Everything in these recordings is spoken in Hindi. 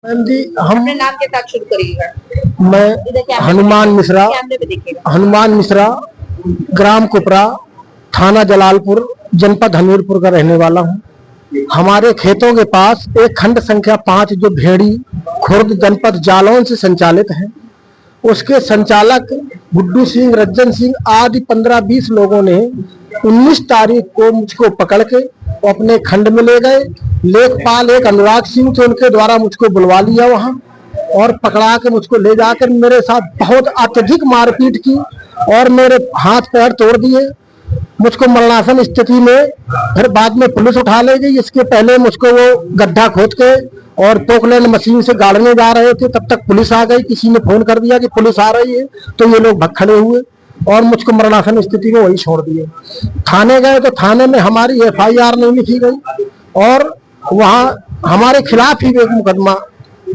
मैम जी, हम अपने नाम के साथ शुरू करिएगा। मैं हनुमान मिश्रा ग्राम कुपरा, थाना जलालपुर, जनपद हमीरपुर का रहने वाला हूँ। हमारे खेतों के पास एक खंड संख्या 5 जो भेड़ी खुर्द जनपद जालौन से संचालित है, उसके संचालक गुड्डू सिंह, रज्जन सिंह आदि 15-20 लोगों ने 19 तारीख को मुझको पकड़ के अपने खंड में ले गए। लेखपाल एक अनुराग सिंह थे, उनके द्वारा मुझको बुलवा लिया वहां और पकड़ा के मुझको ले जाकर मेरे साथ बहुत अत्यधिक मारपीट की और मेरे हाथ पैर तोड़ दिए। मुझको मरणासन स्थिति में फिर बाद में पुलिस उठा ले गई। इसके पहले मुझको वो गड्ढा खोद के और पोकलैंड मशीन से गाड़ने जा रहे थे, तब तक पुलिस आ गई। किसी ने फोन कर दिया कि पुलिस आ रही है, तो ये लोग भग खड़े हुए और मुझको मरणासन स्थिति में वही छोड़ दिए। थाने गए तो थाने में हमारी FIR नहीं लिखी गई और वहां हमारे खिलाफ ही एक मुकदमा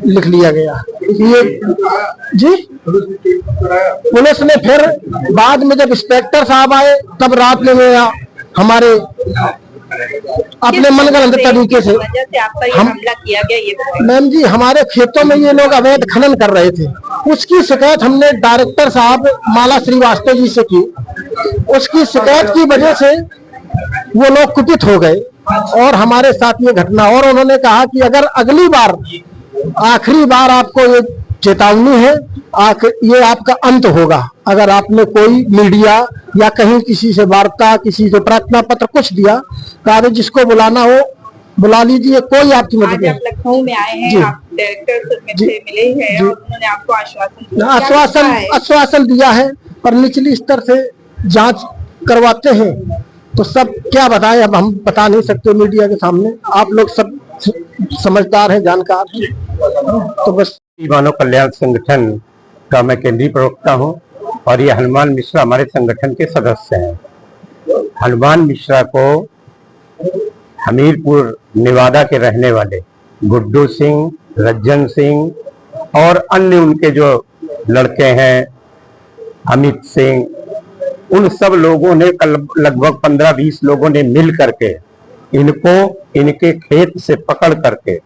लिख लिया गया। ये जी पुलिस ने फिर बाद में जब इंस्पेक्टर साहब आए तब रात में हमारे अपने मनगढ़ंत तरीके से हमला किया गया। ये मैम जी, हमारे खेतों में ये लोग अवैध खनन कर रहे थे। उसकी शिकायत हमने डायरेक्टर साहब माला श्रीवास्तव जी से की। उसकी शिकायत की वजह से वो लोग कुपित हो गए और हमारे साथ ये घटना, और उन्होंने कहा कि अगर अगली बार आखिरी बार आपको ये चेतावनी है, ये आपका अंत होगा। अगर आपने कोई मीडिया या कहीं किसी से वार्ता, किसी से प्रार्थना पत्र कुछ दिया, कहा जिसको बुलाना हो बुला लीजिए, कोई आपकी मदद नहीं। आप लखनऊ में आए हैं, आप डायरेक्टर से मिले हैं और उन्होंने आपको आश्वासन दिया है, पर निचली स्तर से जांच करवाते हैं तो सब क्या बताएं, अब हम बता नहीं सकते मीडिया के सामने। आप लोग सब समझदार हैं, जानकार हैं, तो बस। मानव कल्याण संगठन का मैं केंद्रीय प्रवक्ता हूं और ये हनुमान मिश्रा हमारे संगठन के सदस्य हैं। हनुमान मिश्रा को हमीरपुर नेवादा के रहने वाले गुड्डू सिंह, रज्जन सिंह और अन्य उनके जो लड़के हैं अमित सिंह, उन सब लोगों ने लगभग 15-20 लोगों ने मिल करके इनको इनके खेत से पकड़ करके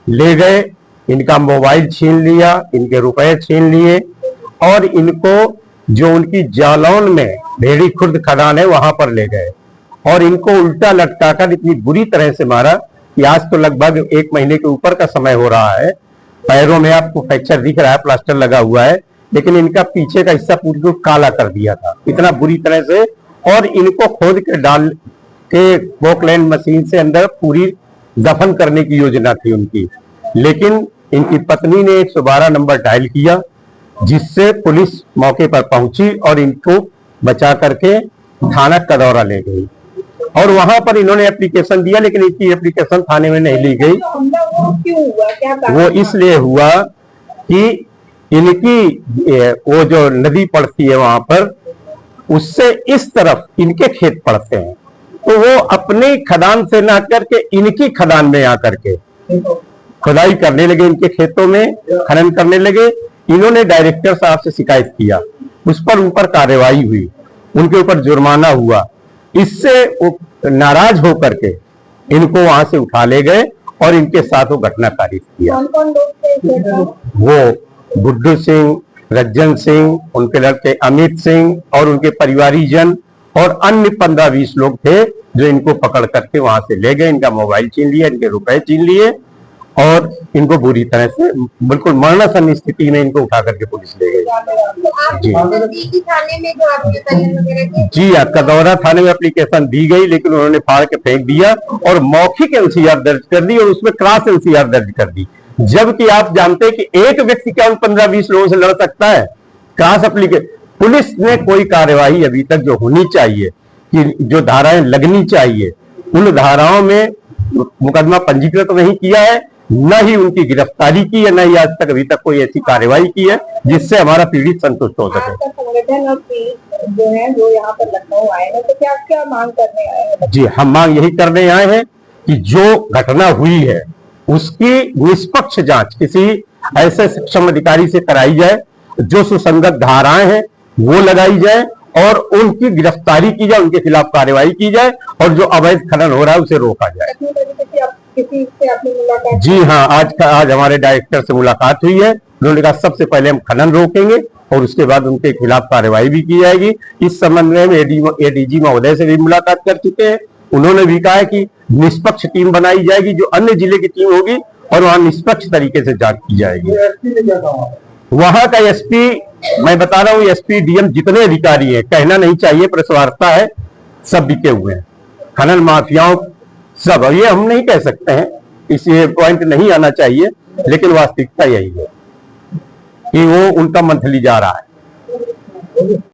ले गए। इनका मोबाइल छीन लिया, इनके रुपए छीन लिए और इनको जो उनकी जालौन में भेड़ी खुर्द खदान है वहां पर ले गए और इनको उल्टा लटकाकर इतनी बुरी तरह से मारा कि आज तो लगभग 1 महीने के ऊपर का समय हो रहा है। पैरों में आपको फ्रैक्चर दिख रहा है, प्लास्टर लगा हुआ है, लेकिन इनका पीछे का हिस्सा पूरी काला कर दिया था इतना बुरी तरह से। और इनको खोद के डाल के पोकलैंड मशीन से अंदर पूरी दफन करने की योजना थी उनकी, लेकिन इनकी पत्नी ने 112 नंबर डायल किया, जिससे पुलिस मौके पर पहुंची और इनको बचा करके थाना कदौरा ले गई और वहां पर इन्होंने एप्लीकेशन दिया, लेकिन इनकी एप्लीकेशन थाने में नहीं ली गई। वो इसलिए हुआ कि इनकी वो जो नदी पड़ती है वहां पर, उससे इस तरफ इनके खेत पड़ते हैं, तो वो अपने खदान से ना करके इनकी खदान में आकर के खुदाई करने लगे, इनके खेतों में खनन करने लगे। इन्होंने डायरेक्टर साहब से शिकायत किया, उस पर उन पर कार्रवाई हुई, उनके ऊपर जुर्माना हुआ। इससे वो नाराज होकर के इनको वहां से उठा ले गए और इनके साथ वो घटना कारित किया। वो गुड्डू सिंह, रज्जन सिंह, उनके लड़के अमित सिंह और उनके परिवारीजन और अन्य 15-20 लोग थे जो इनको पकड़ करके वहां से ले गए। इनका मोबाइल छीन लिया, इनके रुपए छीन लिए और इनको बुरी तरह से बिल्कुल मरणासन स्थिति में इनको उठा करके पुलिस ले गई। जी हाँ, कदौरा थाने में एप्लीकेशन दी गई, लेकिन उन्होंने फाड़ के फेंक दिया और मौखिक LCR दर्ज कर दी और उसमें क्रॉस LCR दर्ज कर दी, जबकि आप जानते हैं कि एक व्यक्ति क्या उन 15-20 लोगों से लड़ सकता है। क्रॉस एप्लीकेशन पुलिस ने कोई कार्यवाही अभी तक जो होनी चाहिए, कि जो धाराएं लगनी चाहिए, उन धाराओं में मुकदमा पंजीकृत तो नहीं किया है, न ही उनकी गिरफ्तारी की है, न ही आज तक अभी तक कोई ऐसी कार्रवाई की है जिससे हमारा पीड़ित संतुष्ट हो सके। संगठन और पीड़ित जो है जो यहाँ पर लखनऊ आए हैं, तो क्या क्या मांग करने आए हैं? जी, हम मांग यही करने आए हैं कि जो घटना हुई है उसकी निष्पक्ष जांच किसी ऐसे सक्षम अधिकारी से कराई जाए, जो सुसंगत धाराएं हैं वो लगाई जाए और उनकी गिरफ्तारी की जाए, उनके खिलाफ कार्रवाई की जाए और जो अवैध खनन हो रहा है उसे रोका जाए। किसी से आपने मुलाकात? जी हाँ, आज हमारे डायरेक्टर से मुलाकात हुई है। उन्होंने कहा सबसे पहले हम खनन रोकेंगे और उसके बाद उनके खिलाफ कार्रवाई भी की जाएगी। इस संबंध में हम एडीजी महोदय से भी मुलाकात कर चुके हैं। उन्होंने भी कहा है कि निष्पक्ष टीम बनाई जाएगी, जो अन्य जिले की टीम होगी, और वहां निष्पक्ष तरीके से जांच की जाएगी। वहां का एसपी, मैं बता रहा हूँ, एसपी डीएम जितने अधिकारी हैं, कहना नहीं चाहिए, प्रेस वार्ता है, सब बिके हुए हैं। खनन माफियाओं सब, ये हम नहीं कह सकते हैं, इसे पॉइंट नहीं आना चाहिए, लेकिन वास्तविकता यही है कि वो उनका मंथली जा रहा है।